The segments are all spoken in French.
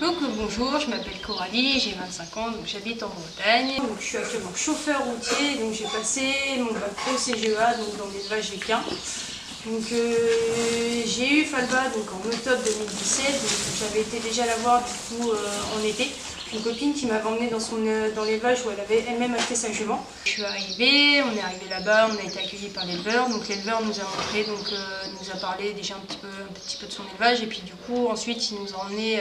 Donc bonjour, je m'appelle Coralie, j'ai 25 ans, donc j'habite en Bretagne. Donc, je suis actuellement chauffeur routier, donc j'ai passé mon bac pro CGEA donc dans l'élevage équin. Donc j'ai eu Falba donc en octobre 2017, donc j'avais été déjà la voir du coup en été. Une copine qui m'avait emmenée dans l'élevage où elle avait elle-même acheté sa jument. Je suis arrivée, on est arrivé là-bas, on a été accueillis par l'éleveur. Donc l'éleveur nous a montré, nous a parlé déjà un petit peu de son élevage et puis du coup ensuite il nous a emmenés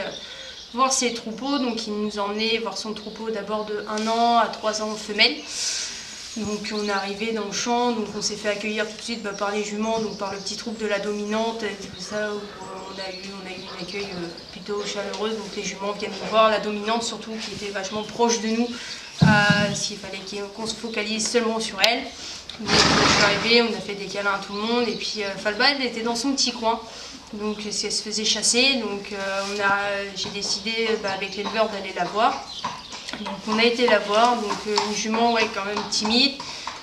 voir ses troupeaux. Donc il nous a emmenés voir son troupeau d'abord de 1 an à 3 ans femelles. Donc on est arrivé dans le champ, donc on s'est fait accueillir tout de suite par les juments, donc par le petit troupe de la dominante, et tout ça, où on a eu un accueil plutôt chaleureux. Donc les juments viennent nous voir, la dominante surtout qui était vachement proche de nous, s'il fallait qu'on se focalise seulement sur elle. Donc je suis arrivée, on a fait des câlins à tout le monde, et puis Falba elle était dans son petit coin. Donc si elle se faisait chasser, donc j'ai décidé avec l'éleveur d'aller la voir. Donc on a été la voir, donc une jument quand même timide,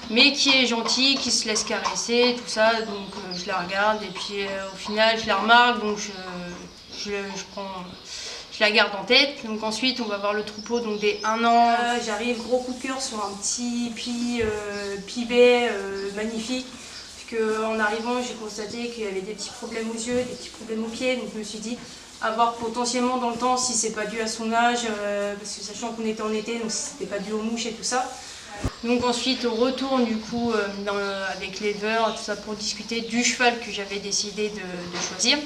mais qui est gentille, qui se laisse caresser, tout ça, donc je la regarde et puis au final je la remarque, donc je la garde en tête. Donc ensuite on va voir le troupeau donc des 1 an. J'arrive, gros coup de cœur sur un petit pibet magnifique. En arrivant, j'ai constaté qu'il y avait des petits problèmes aux yeux, des petits problèmes aux pieds, donc je me suis dit à voir potentiellement dans le temps si c'est pas dû à son âge, parce que sachant qu'on était en été, donc si c'était pas dû aux mouches et tout ça. Donc ensuite on retourne du coup avec l'éleveur, tout ça pour discuter du cheval que j'avais décidé de choisir.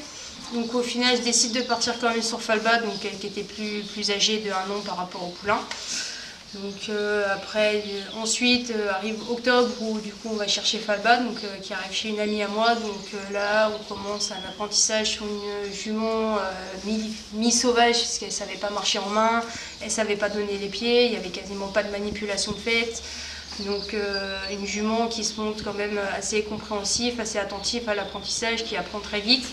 Donc au final je décide de partir quand même sur Falba, donc elle qui était plus âgée de 1 an par rapport au poulain. Donc ensuite arrive octobre où du coup on va chercher Falba, donc qui arrive chez une amie à moi. Donc là on commence un apprentissage sur une jument mi-sauvage, parce qu'elle ne savait pas marcher en main, elle ne savait pas donner les pieds, il n'y avait quasiment pas de manipulation de fait. Donc une jument qui se montre quand même assez compréhensif, assez attentif à l'apprentissage, qui apprend très vite.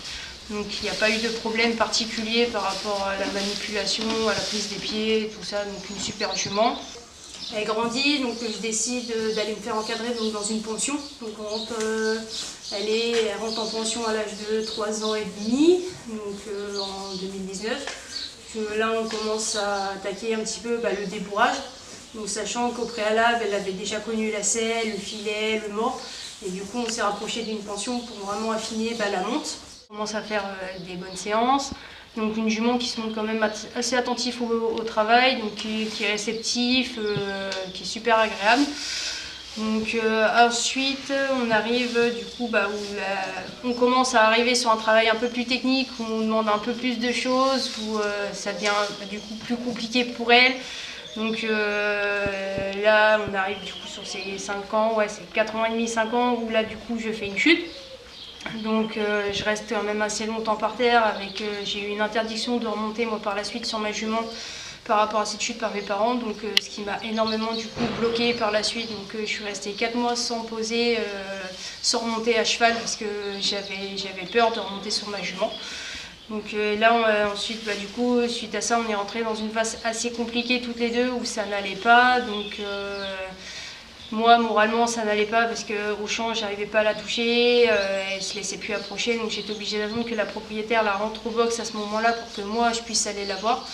Donc il n'y a pas eu de problème particulier par rapport à la manipulation, à la prise des pieds, tout ça, donc une super jument. Elle grandit, donc je décide d'aller me faire encadrer donc, dans une pension. Donc elle rentre en pension à l'âge de 3 ans et demi, donc en 2019. Là on commence à attaquer un petit peu le débourrage, donc, sachant qu'au préalable elle avait déjà connu la selle, le filet, le mort. Et du coup on s'est rapproché d'une pension pour vraiment affiner la monte. On commence à faire des bonnes séances, donc une jument qui se montre quand même assez attentif au travail, donc qui est réceptif, qui est super agréable. Donc ensuite on arrive du coup où on commence à arriver sur un travail un peu plus technique, où on demande un peu plus de choses, où ça devient du coup plus compliqué pour elle. Donc là on arrive du coup sur ces 5 ans, c'est 4 ans et demi, 5 ans, où là du coup je fais une chute. Donc je reste quand même assez longtemps par terre, j'ai eu une interdiction de remonter moi par la suite sur ma jument par rapport à cette chute par mes parents, donc ce qui m'a énormément du coup bloqué par la suite. Donc je suis restée 4 mois sans poser, sans remonter à cheval, parce que j'avais peur de remonter sur ma jument. Donc là ensuite du coup suite à ça on est rentré dans une phase assez compliquée toutes les deux, où ça n'allait pas. Donc moi, moralement, ça n'allait pas parce qu'au champ, j'arrivais pas à la toucher, elle se laissait plus approcher, donc j'étais obligée d'attendre que la propriétaire la rentre au box à ce moment-là pour que moi, je puisse aller la voir.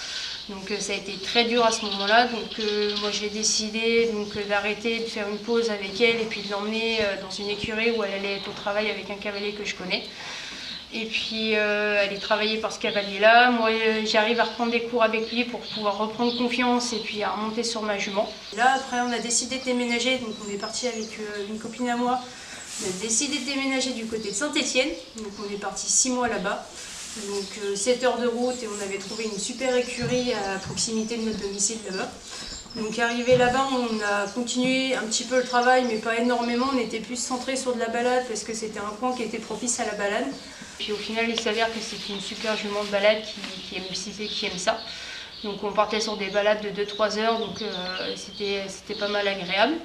Donc ça a été très dur à ce moment-là, donc moi j'ai décidé d'arrêter, de faire une pause avec elle et puis de l'emmener dans une écurie où elle allait être au travail avec un cavalier que je connais. Et puis elle est travaillée par ce cavalier-là. Moi j'arrive à reprendre des cours avec lui pour pouvoir reprendre confiance et puis à remonter sur ma jument. Là après on a décidé de déménager, donc on est parti avec une copine à moi. On a décidé de déménager du côté de Saint-Étienne, donc on est parti 6 mois là-bas. Donc 7 heures de route et on avait trouvé une super écurie à proximité de notre domicile là-bas. Donc arrivé là-bas, on a continué un petit peu le travail, mais pas énormément. On était plus centré sur de la balade parce que c'était un coin qui était propice à la balade. Puis au final, il s'avère que c'est une super jument de balade qui aime ça. Donc on partait sur des balades de 2-3 heures, donc c'était pas mal agréable.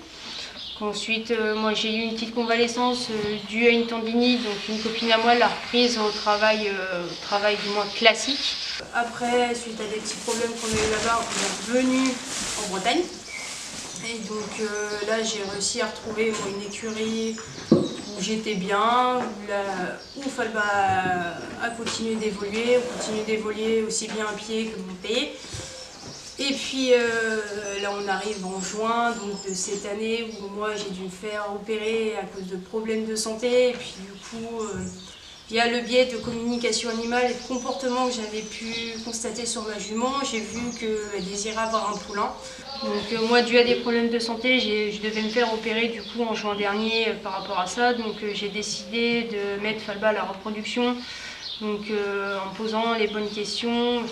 Ensuite, moi j'ai eu une petite convalescence due à une tendinite, donc une copine à moi l'a reprise au travail du moins classique. Après, suite à des petits problèmes qu'on a eu là-bas, on est revenu en Bretagne. Et donc là j'ai réussi à retrouver une écurie où où j'étais bien, où Falba a continué d'évoluer aussi bien à pied que monté. Et puis là on arrive en juin donc de cette année où moi j'ai dû me faire opérer à cause de problèmes de santé. Et puis du coup, via le biais de communication animale et de comportement que j'avais pu constater sur ma jument, j'ai vu qu'elle désirait avoir un poulain. Donc moi, dû à des problèmes de santé, je devais me faire opérer du coup en juin dernier par rapport à ça. Donc j'ai décidé de mettre Falba à la reproduction. Donc en posant les bonnes questions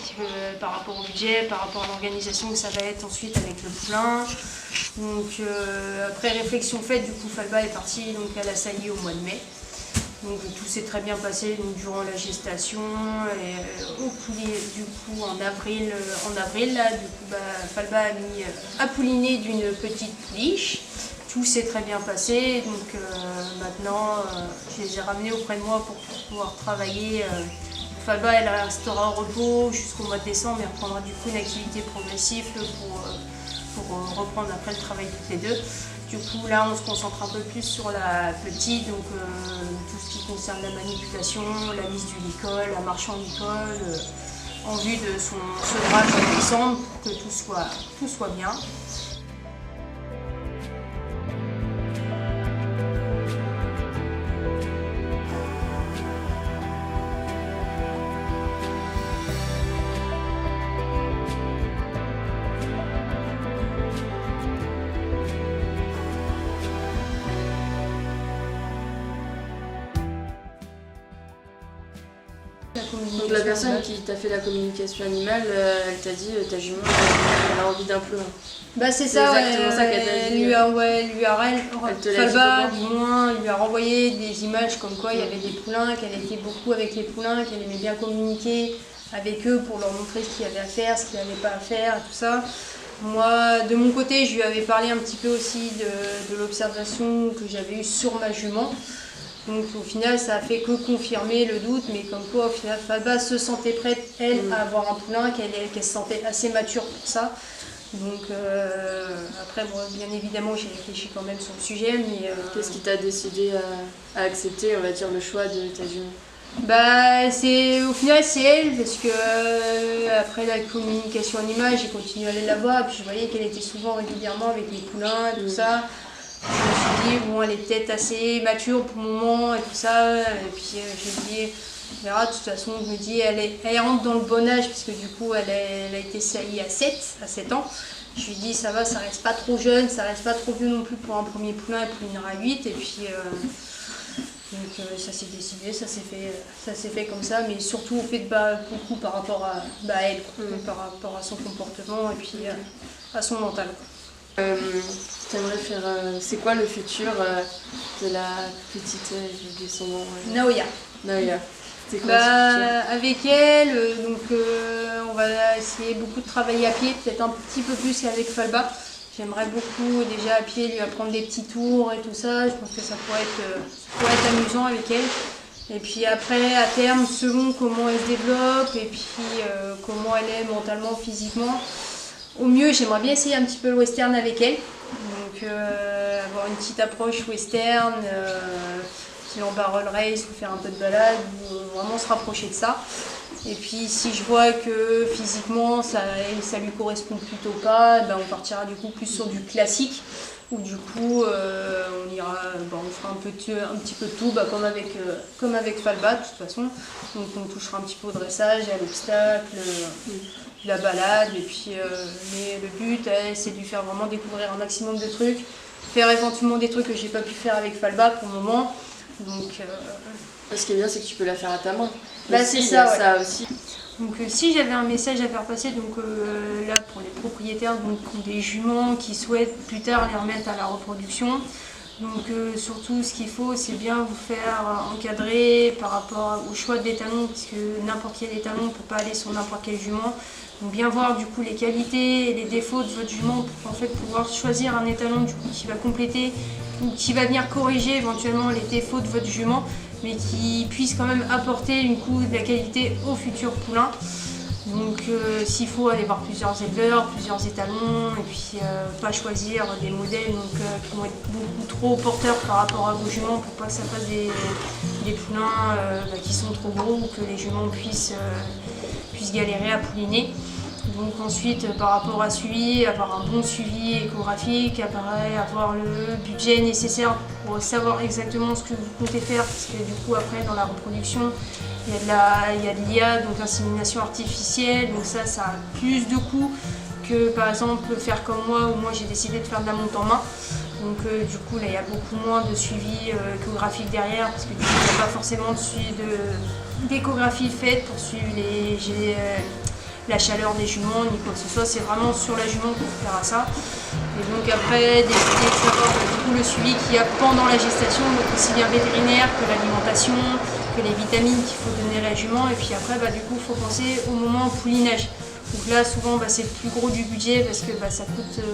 par rapport au budget, par rapport à l'organisation que ça va être ensuite avec le poulain. Donc après réflexion faite, du coup Falba est partie donc, à la saillie au mois de mai. Donc tout s'est très bien passé donc, durant la gestation et au poulier, du coup en avril là, du coup, Falba a pouliné d'une petite pouliche. Tout s'est très bien passé, donc maintenant je les ai ramenés auprès de moi pour pouvoir travailler. Falba elle restera au repos jusqu'au mois de décembre et reprendra du coup une activité progressive pour reprendre après le travail toutes les deux. Du coup là on se concentre un peu plus sur la petite, donc tout ce qui concerne la manipulation, la mise du licol, la marche en licol, en vue de son sevrage en décembre pour que tout soit bien. Donc la personne qui t'a fait la communication animale, elle t'a dit ta jument elle a envie d'un poulain. Bah c'est ça, exactement ça qu'elle t'a dit. Falba du moins lui a renvoyé des images comme quoi il y avait des poulains, qu'elle était beaucoup avec les poulains, qu'elle aimait bien communiquer avec eux pour leur montrer ce qu'il y avait à faire, ce qu'il n'y avait pas à faire, tout ça. Moi, de mon côté, je lui avais parlé un petit peu aussi de l'observation que j'avais eue sur ma jument. Donc au final, ça a fait que confirmer le doute, mais comme quoi au final, Falba se sentait prête, elle, à avoir un poulain, qu'elle se sentait assez mature pour ça. Donc après, bon, bien évidemment, j'ai réfléchi quand même sur le sujet, mais... Qu'est-ce qui t'a décidé à accepter, on va dire, le choix de ta jument? Bah, au final, c'est elle, parce que après la communication animale, j'ai continué à aller la voir, et puis je voyais qu'elle était souvent régulièrement avec les poulains et tout ça. Je me suis dit, bon, elle est peut-être assez mature pour le moment et tout ça. Et puis j'ai dit, on verra, de toute façon, je me dis, elle rentre dans le bon âge, puisque du coup, elle a été saillie à 7 ans. Je lui dis, ça va, ça reste pas trop jeune, ça reste pas trop vieux non plus pour un premier poulain, elle poulinera à 8. Et puis, donc ça s'est décidé, ça s'est fait comme ça, mais surtout au fait de beaucoup par rapport à elle, par rapport à son comportement et puis à son mental. T'aimerais faire. C'est quoi le futur de la petite, j'ai oublié son nom. Naoya. Naoya. C'est quoi ce futur? Avec elle, donc on va essayer beaucoup de travailler à pied, peut-être un petit peu plus qu'avec Falba. J'aimerais beaucoup déjà à pied lui apprendre des petits tours et tout ça. Je pense que ça pourrait être amusant avec elle. Et puis après, à terme, selon comment elle se développe et puis comment elle est mentalement, physiquement, au mieux, j'aimerais bien essayer un petit peu le western avec elle. Donc avoir une petite approche western, en barrel race ou faire un peu de balade, ou vraiment se rapprocher de ça. Et puis si je vois que physiquement ça lui correspond plutôt pas, ben, on partira du coup plus sur du classique, où du coup on fera un petit peu de tout, comme avec Falba de toute façon. Donc on touchera un petit peu au dressage, à l'obstacle, la balade, et puis mais le but c'est de lui faire vraiment découvrir un maximum de trucs, faire éventuellement des trucs que j'ai pas pu faire avec Falba pour le moment. Donc, ce qui est bien, c'est que tu peux la faire à ta main. Bah, c'est ça, ouais. Ça aussi. Donc si j'avais un message à faire passer, donc là pour les propriétaires donc, des juments qui souhaitent plus tard les remettre à la reproduction, donc surtout ce qu'il faut c'est bien vous faire encadrer par rapport au choix des étalons, parce que n'importe quel étalon ne peut pas aller sur n'importe quel jument. Donc bien voir du coup les qualités et les défauts de votre jument pour en fait pouvoir choisir un étalon du coup qui va compléter ou qui va venir corriger éventuellement les défauts de votre jument, mais qui puisse quand même apporter une coup de la qualité au futur poulain. Donc s'il faut aller voir plusieurs éleveurs, plusieurs étalons, et puis pas choisir des modèles qui vont être beaucoup trop porteurs par rapport à vos juments pour pas que ça fasse des poulains qui sont trop gros ou que les juments puissent galérer à pouliner. Donc ensuite, par rapport à suivi, avoir un bon suivi échographique, avoir le budget nécessaire pour savoir exactement ce que vous comptez faire, parce que du coup après dans la reproduction, il y a de l'IA, donc l'insémination artificielle, donc ça a plus de coûts que par exemple faire comme moi, où moi j'ai décidé de faire de la monte en main. Donc du coup là il y a beaucoup moins de suivi échographique derrière, parce que du coup il n'y a pas forcément d'échographie faite pour suivre la chaleur des juments ni quoi que ce soit, c'est vraiment sur la jument qu'on peut faire à ça. Et donc après décider de savoir du coup le suivi qu'il y a pendant la gestation, donc aussi bien vétérinaire que l'alimentation, que les vitamines qu'il faut donner à la jument, et puis après du coup il faut penser au moment au poulinage. Donc là souvent c'est le plus gros du budget parce que ça coûte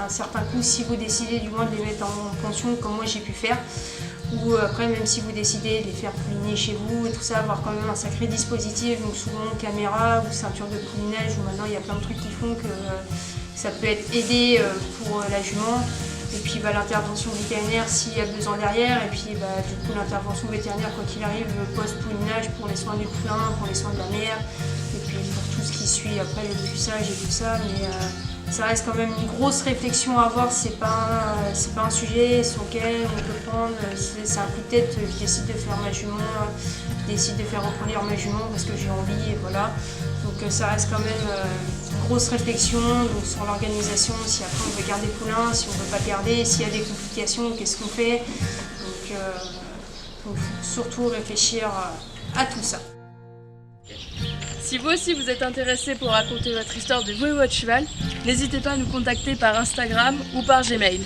un certain coût si vous décidez du moins de les mettre en pension comme moi j'ai pu faire. Ou après même si vous décidez de les faire pouliner chez vous et tout ça, avoir quand même un sacré dispositif, donc souvent caméra ou ceinture de poulinage, où maintenant il y a plein de trucs qui font que ça peut être aidé pour la jument. Et puis l'intervention vétérinaire s'il y a besoin derrière, et puis du coup l'intervention vétérinaire quoi qu'il arrive, le post-poulinage pour les soins du poulain, pour les soins de la mère, et puis pour tout ce qui suit après le dépuçage et tout ça. Mais ça reste quand même une grosse réflexion à avoir, c'est pas un sujet sur lequel on peut prendre, c'est un coup de tête, je décide de faire ma jument, je décide de faire reproduire ma jument parce que j'ai envie et voilà. Donc ça reste quand même une grosse réflexion donc, sur l'organisation, si après on veut garder le poulain, si on ne veut pas le garder, s'il y a des complications, qu'est-ce qu'on fait. Donc faut surtout réfléchir à tout ça. Si vous aussi vous êtes intéressé pour raconter votre histoire de vous et votre cheval, n'hésitez pas à nous contacter par Instagram ou par Gmail.